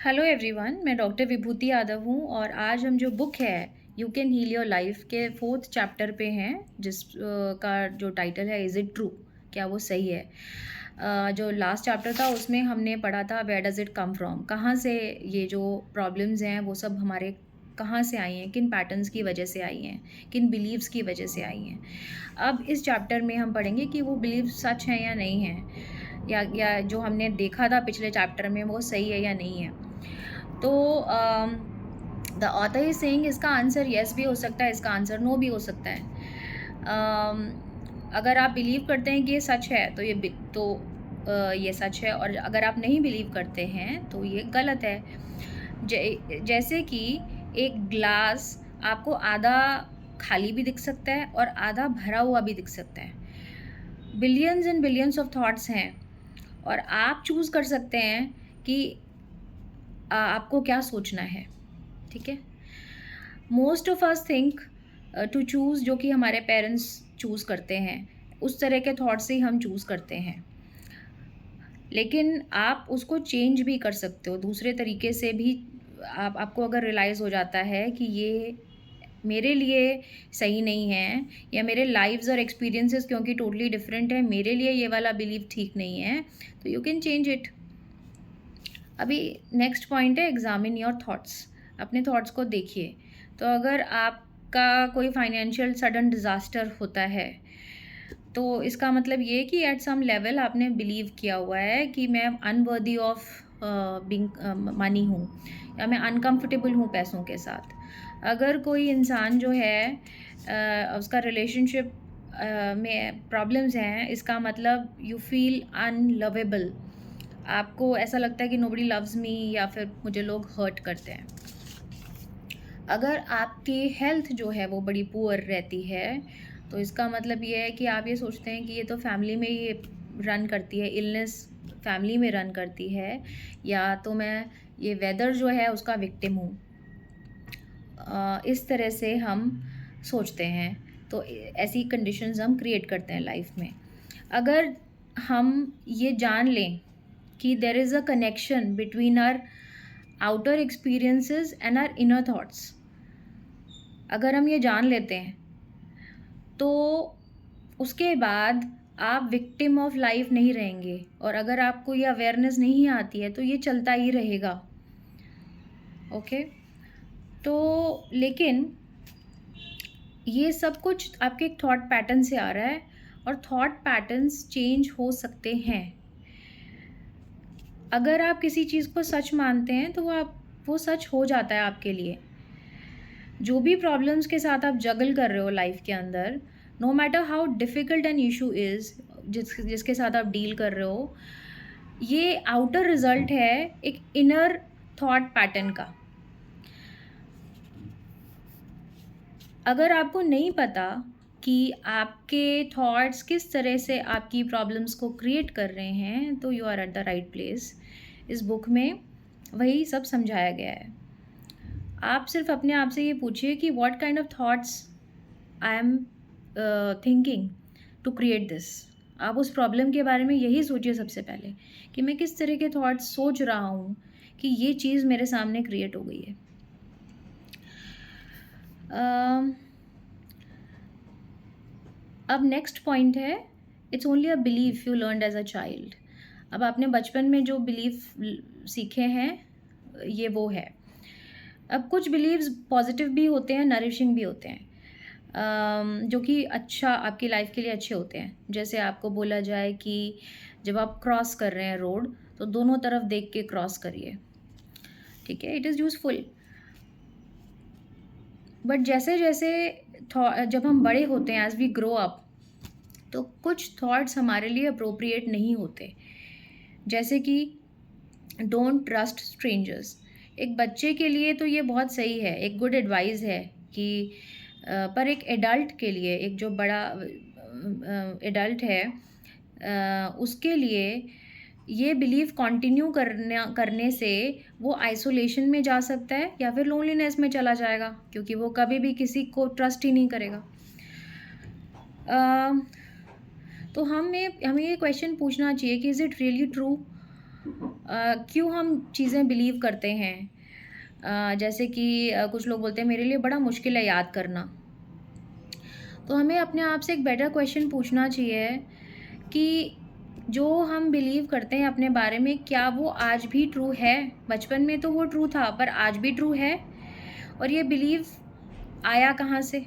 Hello everyone, मैं doctor Vibhuti Yadav हूँ और आज हम जो बुक है you can heal your life के 4th चैप्टर पे हैं, जिस का जो टाइटल है इज़ इट ट्रू, क्या वो सही है। जो लास्ट चैप्टर था उसमें हमने पढ़ा था where does it come from, कहाँ से ये जो प्रॉब्लम्स हैं वो सब हमारे कहाँ से आई हैं, किन पैटर्न्स की वजह से आई हैं, किन बिलीव्स की वजह से आई हैं। अब इस चैप्टर में हम पढ़ेंगे कि वो बिलीव सच हैं या नहीं हैं, या जो हमने देखा था पिछले चैप्टर में वो सही है या नहीं है। तो द ऑथर इज सेइंग इसका आंसर येस भी हो सकता है, इसका आंसर नो भी हो सकता है। अगर आप बिलीव करते हैं कि ये सच है तो ये सच है, और अगर आप नहीं बिलीव करते हैं तो ये गलत है। जैसे कि एक ग्लास आपको आधा खाली भी दिख सकता है और आधा भरा हुआ भी दिख सकता है। Billions and billions of thoughts हैं और आप चूज़ कर सकते हैं कि आपको क्या सोचना है। ठीक है। Most of us think to choose, जो कि हमारे पेरेंट्स चूज़ करते हैं, उस तरह के थॉट से ही हम चूज़ करते हैं। लेकिन आप उसको चेंज भी कर सकते हो दूसरे तरीके से भी। आपको अगर रियलाइज़ हो जाता है कि ये मेरे लिए सही नहीं है, या मेरे लाइव्स और एक्सपीरियंसेस क्योंकि टोटली डिफरेंट है, मेरे लिए ये वाला बिलीव ठीक नहीं है, तो यू कैन चेंज इट। अभी नेक्स्ट पॉइंट है एग्जामिन योर थॉट्स। अपने थॉट्स को देखिए। तो अगर आपका कोई फाइनेंशियल सडन डिज़ास्टर होता है तो इसका मतलब ये कि एट सम लेवल आपने बिलीव किया हुआ है कि मैं अनवर्दी ऑफ बिंग मनी हूँ, या मैं अनकंफर्टेबल हूँ पैसों के साथ। अगर कोई इंसान जो है उसका रिलेशनशिप में प्रॉब्लम्स हैं, इसका मतलब यू फील अनलवेबल। आपको ऐसा लगता है कि नोबडी लव्स मी, या फिर मुझे लोग हर्ट करते हैं। अगर आपकी हेल्थ जो है वो बड़ी पुअर रहती है तो इसका मतलब ये है कि आप ये सोचते हैं कि ये तो फैमिली में ही रन करती है, इलनेस फैमिली में रन करती है, या तो मैं ये वेदर जो है उसका विक्टिम हूँ। इस तरह से हम सोचते हैं, तो ऐसी कंडीशंस हम क्रिएट करते हैं लाइफ में। अगर हम ये जान लें कि there is a connection between our outer experiences and our inner thoughts, अगर हम ये जान लेते हैं तो उसके बाद आप विक्टिम ऑफ लाइफ नहीं रहेंगे। और अगर आपको ये अवेयरनेस नहीं आती है तो ये चलता ही रहेगा। ओके। तो लेकिन ये सब कुछ आपके एक थॉट पैटर्न से आ रहा है, और थॉट पैटर्न्स चेंज हो सकते हैं। अगर आप किसी चीज़ को सच मानते हैं तो वो सच हो जाता है आपके लिए। जो भी प्रॉब्लम्स के साथ आप जगल कर रहे हो लाइफ के अंदर, no matter how difficult an issue is, जिसके साथ आप डील कर रहे हो, ये आउटर रिजल्ट है एक इनर थॉट पैटर्न का। अगर आपको नहीं पता कि आपके थॉट्स किस तरह से आपकी प्रॉब्लम्स को क्रिएट कर रहे हैं, तो you are at the right place. इस बुक में वही सब समझाया गया है। आप सिर्फ अपने आप से ये पूछिए कि what kind of thoughts I am thinking to create this. आप उस प्रॉब्लम के बारे में यही सोचिए सबसे पहले कि मैं किस तरह के थॉट्स सोच रहा हूँ कि ये चीज़ मेरे सामने क्रिएट हो गई है। अब नेक्स्ट पॉइंट है, it's only a belief you learned as a child. अब आपने बचपन में जो बिलीफ सीखे हैं ये वो है। अब कुछ बिलीव्स पॉजिटिव भी होते हैं, नरिशिंग भी होते हैं, जो कि अच्छा आपकी लाइफ के लिए अच्छे होते हैं। जैसे आपको बोला जाए कि जब आप क्रॉस कर रहे हैं रोड तो दोनों तरफ देख के क्रॉस करिए। ठीक है, इट इज़ यूज़फुल। बट जैसे जैसे जब हम बड़े होते हैं, एज वी ग्रो अप, तो कुछ थॉट्स हमारे लिए अप्रोप्रिएट नहीं होते। जैसे कि डोंट ट्रस्ट स्ट्रेंजर्स। एक बच्चे के लिए तो ये बहुत सही है, एक गुड एडवाइस है कि पर एक एडल्ट के लिए, एक जो बड़ा एडल्ट है, उसके लिए ये बिलीव कंटिन्यू करने से वो आइसोलेशन में जा सकता है या फिर लोनलीनेस में चला जाएगा, क्योंकि वो कभी भी किसी को ट्रस्ट ही नहीं करेगा। तो हमें ये क्वेश्चन पूछना चाहिए कि इज़ इट रियली ट्रू क्यों हम चीज़ें बिलीव करते हैं। जैसे कि कुछ लोग बोलते हैं मेरे लिए बड़ा मुश्किल है याद करना। तो हमें अपने आप से एक बेटर क्वेश्चन पूछना चाहिए कि जो हम बिलीव करते हैं अपने बारे में, क्या वो आज भी ट्रू है? बचपन में तो वो ट्रू था, पर आज भी ट्रू है? और ये बिलीव आया कहाँ से?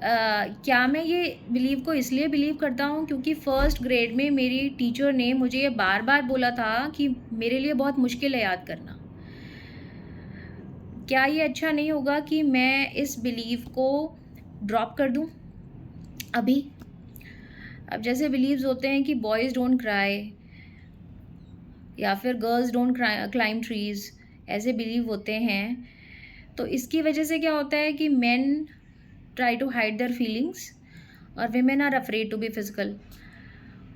क्या मैं ये बिलीव को इसलिए बिलीव करता हूँ क्योंकि फर्स्ट ग्रेड में मेरी टीचर ने मुझे ये बार-बार बोला था कि मेरे लिए बहुत मुश्किल है याद करना। क्या ये अच्छा नहीं होगा कि मैं इस बिलीव को ड्रॉप कर दूँ अभी? अब जैसे बिलीव्स होते हैं कि बॉयज़ डोंट क्राई या फिर गर्ल्स डोंट क्लाइंब ट्रीज़, ऐसे बिलीव होते हैं। तो इसकी वजह से क्या होता है कि men try to hide their feelings और women are afraid to be physical.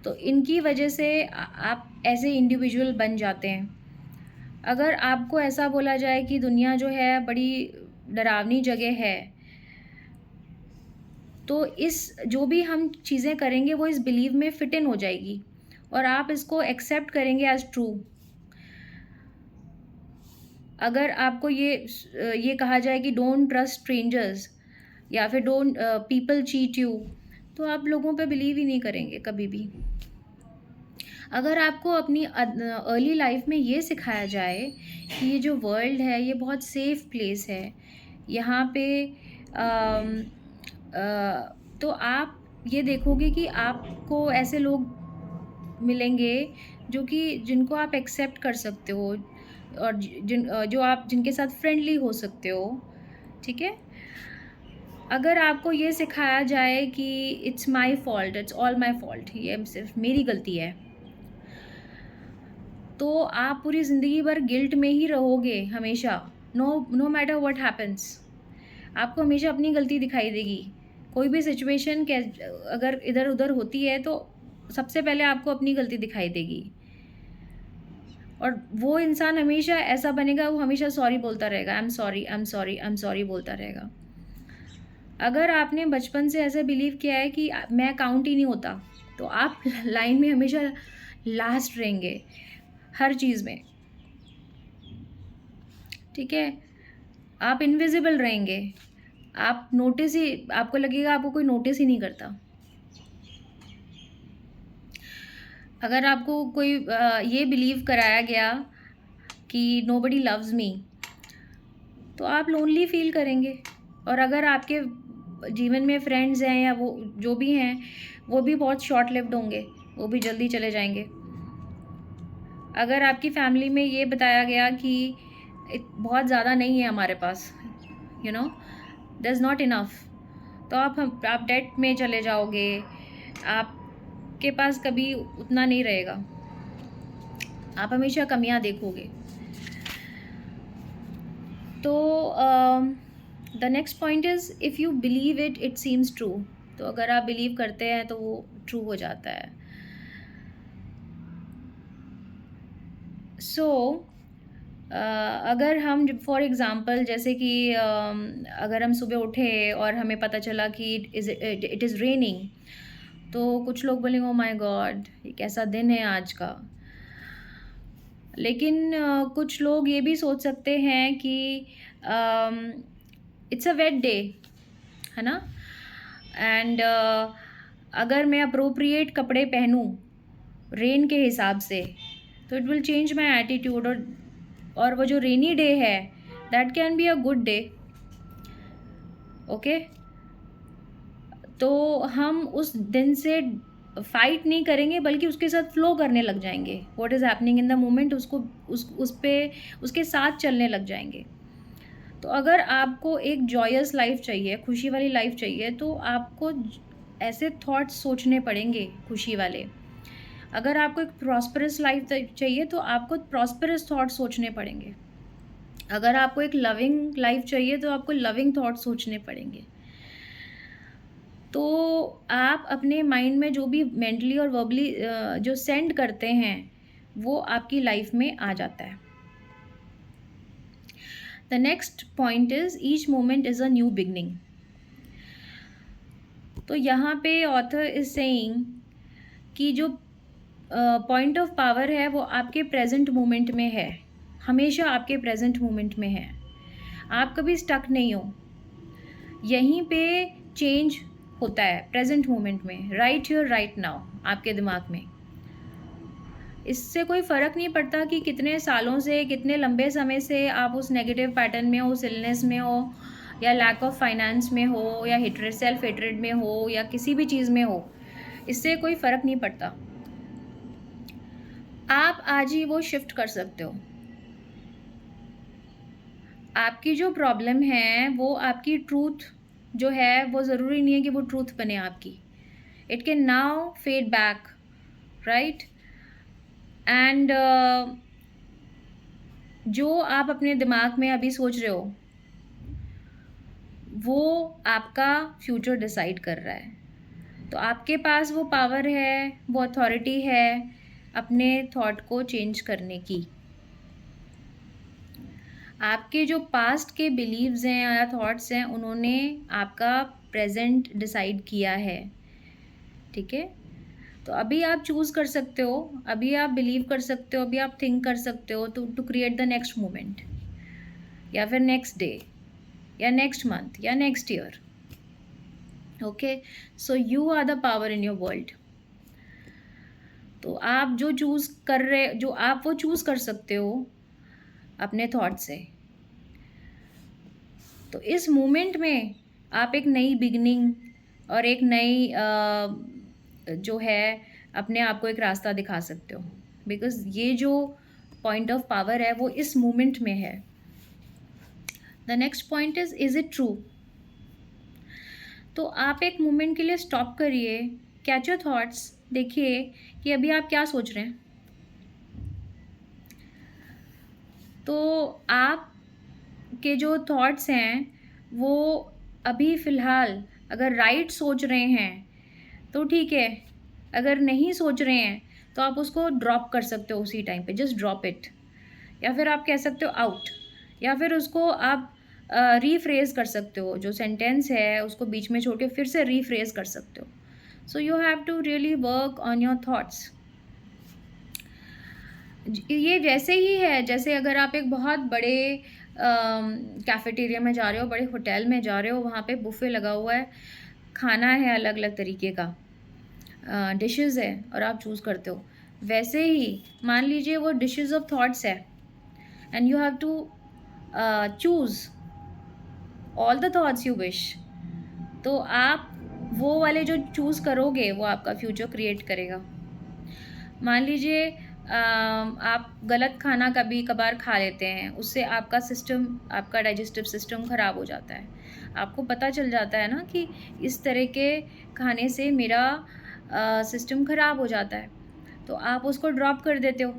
तो इनकी वजह से आप ऐसे इंडिविजुअल बन जाते हैं। अगर आपको ऐसा बोला जाए कि दुनिया जो है बड़ी डरावनी जगह है, तो इस जो भी हम चीज़ें करेंगे वो इस बिलीव में फिट इन हो जाएगी और आप इसको एक्सेप्ट करेंगे एज ट्रू। अगर आपको ये कहा जाए कि डोंट ट्रस्ट स्ट्रेंजर्स या फिर डोंट पीपल चीट यू, तो आप लोगों पे बिलीव ही नहीं करेंगे कभी भी। अगर आपको अपनी अर्ली लाइफ में ये सिखाया जाए कि ये जो वर्ल्ड है ये बहुत सेफ प्लेस है, यहाँ पे अम, तो आप ये देखोगे कि आपको ऐसे लोग मिलेंगे जो कि जिनको आप एक्सेप्ट कर सकते हो और जो आप जिनके साथ फ्रेंडली हो सकते हो, ठीक है? अगर आपको ये सिखाया जाए कि it's my fault, it's all my fault, ये सिर्फ़ मेरी गलती है, तो आप पूरी ज़िंदगी भर गिल्ट में ही रहोगे हमेशा। नो मैटर व्हाट हैपेंस, आपको हमेशा अपनी गलती दिखाई देगी। कोई भी सिचुएशन अगर इधर-उधर होती है तो सबसे पहले आपको अपनी गलती दिखाई देगी। और वो इंसान हमेशा ऐसा बनेगा, वो हमेशा सॉरी बोलता रहेगा, I am sorry, I am sorry, I am sorry बोलता रहेगा। अगर आपने बचपन से ऐसा बिलीव किया है कि मैं काउंट ही नहीं होता, तो आप लाइन में हमेशा लास्ट रहेंगे, हर चीज़ में, ठीक है? आप इनविज़िबल रहेंगे, आप नोटिस ही आपको लगेगा आपको कोई नोटिस ही नहीं करता। अगर आपको कोई ये बिलीव कराया गया कि नोबडी लव्स मी, तो आप लोनली फ़ील करेंगे और अगर आपके जीवन में फ्रेंड्स हैं या वो जो भी हैं, वो भी बहुत शॉर्ट लिव्ड होंगे, वो भी जल्दी चले जाएँगे। अगर आपकी फैमिली में ये बताया गया कि बहुत ज़्यादा नहीं है हमारे पास, you know there is not enough, तो आप डेट में चले जाओगे, आपके पास कभी उतना नहीं रहेगा, आप हमेशा कमियाँ देखोगे। तो the next point is if you believe it, it seems true. तो अगर आप बिलीव करते हैं तो वो ट्रू हो जाता है। सो अगर हम फॉर एग्ज़ाम्पल जैसे कि अगर हम सुबह उठे और हमें पता चला कि इट इज़ रेनिंग, तो कुछ लोग बोलेंगे ओह माय गॉड, ये कैसा दिन है आज का। लेकिन कुछ लोग ये भी सोच सकते हैं कि इट्स अ वेट डे, है ना? एंड अगर मैं अप्रोप्रिएट कपड़े पहनूँ रेन के हिसाब से, तो it will change my attitude. और वो जो रेनी डे है, that can be a good day, okay? तो हम उस दिन से फाइट नहीं करेंगे बल्कि उसके साथ फ्लो करने लग जाएंगे। What is happening in the moment, उसको उस पे उसके साथ चलने लग जाएंगे। तो अगर आपको एक जॉयस लाइफ चाहिए, खुशी वाली लाइफ चाहिए, तो आपको ऐसे थॉट्स सोचने पड़ेंगे खुशी वाले। अगर आपको एक प्रॉस्परस लाइफ चाहिए तो आपको प्रॉस्परस थॉट्स सोचने पड़ेंगे। अगर आपको एक लविंग लाइफ चाहिए तो आपको लविंग थॉट्स सोचने पड़ेंगे। तो आप अपने माइंड में जो भी मेंटली और वर्बली जो सेंड करते हैं, वो आपकी लाइफ में आ जाता है। The next point is each moment is a new beginning. तो यहाँ पे ऑथर इज सेइंग कि जो पॉइंट ऑफ पावर है वो आपके प्रेजेंट मोमेंट में है, हमेशा आपके प्रेजेंट मोमेंट में है। आप कभी स्टक नहीं हो, यहीं पे चेंज होता है प्रेजेंट मोमेंट में, राइट हियर राइट नाउ आपके दिमाग में। इससे कोई फ़र्क नहीं पड़ता कि कितने सालों से, कितने लंबे समय से आप उस नेगेटिव पैटर्न में हो, उस इलनेस में हो, या लैक ऑफ फाइनेंस में हो, या हेट्रेड, सेल्फ हेट्रेड में हो, या किसी भी चीज़ में हो, इससे कोई फ़र्क नहीं पड़ता। आप आज ही वो शिफ्ट कर सकते हो। आपकी जो प्रॉब्लम है वो आपकी ट्रूथ जो है वो ज़रूरी नहीं है कि वो ट्रूथ बने आपकी। It can now fade back, right? And जो आप अपने दिमाग में अभी सोच रहे हो वो आपका फ्यूचर डिसाइड कर रहा है। तो आपके पास वो पावर है, वो अथॉरिटी है अपने थॉट को चेंज करने की। आपके जो पास्ट के बिलीव्स हैं या थॉट्स हैं उन्होंने आपका प्रेजेंट डिसाइड किया है, ठीक है? तो अभी आप चूज़ कर सकते हो, अभी आप बिलीव कर सकते हो, अभी आप थिंक कर सकते हो to create the next moment, या फिर नेक्स्ट डे, या नेक्स्ट मंथ, या next year. Okay, so you are the power in your world. तो आप जो चूज़ कर रहे, जो आप वो चूज़ कर सकते हो अपने थॉट से। तो इस मोमेंट में आप एक नई बिगनिंग और एक नई जो है अपने आप को एक रास्ता दिखा सकते हो, बिकॉज ये जो पॉइंट ऑफ पावर है वो इस मोमेंट में है। The next point is it true? तो आप एक मोमेंट के लिए स्टॉप करिए, कैच योर थॉट्स, देखिए कि अभी आप क्या सोच रहे हैं। तो आप के जो थॉट्स हैं वो अभी फ़िलहाल अगर राइट सोच रहे हैं तो ठीक है, अगर नहीं सोच रहे हैं तो आप उसको ड्रॉप कर सकते हो उसी टाइम पे, जस्ट ड्रॉप इट। या फिर आप कह सकते हो आउट, या फिर उसको आप रीफ्रेज कर सकते हो, जो सेंटेंस है उसको बीच में छोड़ के फिर से रीफ्रेज कर सकते हो। So you have to really work on your thoughts. ये वैसे ही है जैसे अगर आप एक बहुत बड़े कैफ़ेटेरिया में जा रहे हो, बड़े होटल में जा रहे हो, वहाँ पे बुफ़े लगा हुआ है, खाना है अलग-अलग तरीके का, डिशेज़ है और आप चूज़ करते हो। वैसे ही मान लीजिए वो डिशेज़ ऑफ थॉट्स है and you have to choose all the thoughts you wish. तो आप वो वाले जो चूज़ करोगे वो आपका फ्यूचर क्रिएट करेगा। मान लीजिए आप गलत खाना कभी कभार खा लेते हैं, उससे आपका सिस्टम, आपका डाइजेस्टिव सिस्टम ख़राब हो जाता है। आपको पता चल जाता है ना कि इस तरह के खाने से मेरा सिस्टम ख़राब हो जाता है, तो आप उसको ड्रॉप कर देते हो,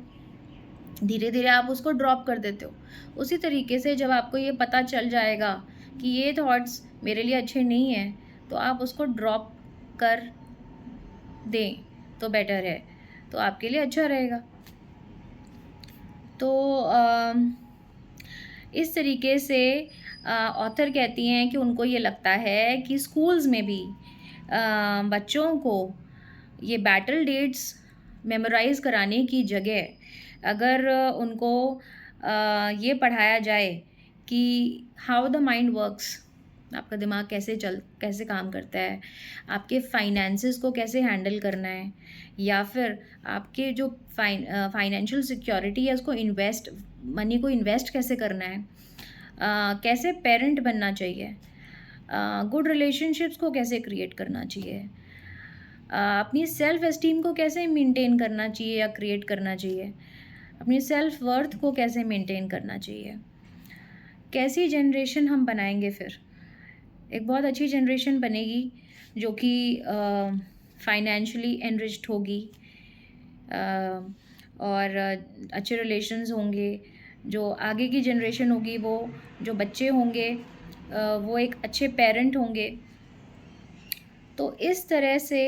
धीरे-धीरे आप उसको ड्रॉप कर देते हो। उसी तरीके से जब आपको ये पता चल जाएगा कि ये थॉट्स मेरे लिए अच्छे नहीं हैं, तो आप उसको ड्रॉप कर दें तो बेटर है, तो आपके लिए अच्छा रहेगा। तो इस तरीके से ऑथर कहती हैं कि उनको ये लगता है कि स्कूल्स में भी बच्चों को ये बैटल डेट्स मेमोराइज़ कराने की जगह अगर उनको ये पढ़ाया जाए कि हाउ द माइंड वर्क्स, आपका दिमाग कैसे काम करता है, आपके फाइनेंसेस को कैसे हैंडल करना है, या फिर आपके जो फाइनेंशियल सिक्योरिटी है उसको मनी को इन्वेस्ट कैसे करना है, कैसे पेरेंट बनना चाहिए, गुड रिलेशनशिप्स को कैसे क्रिएट करना चाहिए, अपनी सेल्फ एस्टीम को कैसे मेंटेन करना चाहिए या क्रिएट करना चाहिए, अपनी सेल्फ वर्थ को कैसे मेंटेन करना चाहिए। कैसी जनरेशन हम बनाएंगे फिर? एक बहुत अच्छी जनरेशन बनेगी जो कि फाइनेंशियली एनरिच्ड होगी, और अच्छे रिलेशंस होंगे। जो आगे की जनरेशन होगी, वो जो बच्चे होंगे वो एक अच्छे पेरेंट होंगे। तो इस तरह से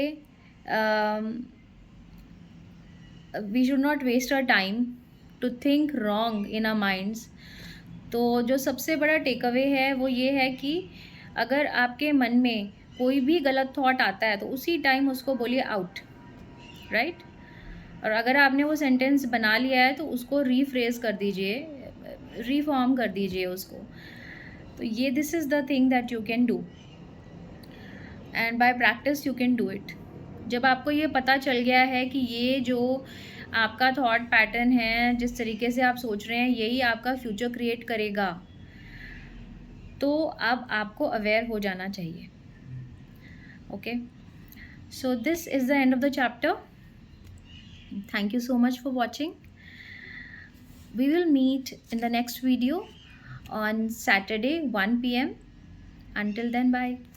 we should not waste our time to think wrong in our minds. तो जो सबसे बड़ा टेक अवे है वो ये है कि अगर आपके मन में कोई भी गलत थॉट आता है तो उसी टाइम उसको बोलिए आउट, राइट? और अगर आपने वो सेंटेंस बना लिया है तो उसको रीफ्रेज कर दीजिए, रीफॉर्म कर दीजिए उसको। तो ये this is the thing that you can do, and bye practice you can do it. जब आपको ये पता चल गया है कि ये जो आपका थॉट पैटर्न है, जिस तरीके से आप सोच रहे हैं, यही आपका फ्यूचर क्रिएट करेगा, तो अब आपको अवेयर हो जाना चाहिए। Okay, so this is the end of the chapter. Thank you so much for watching. We will meet in the next video on Saturday 1 p.m. Until then, bye.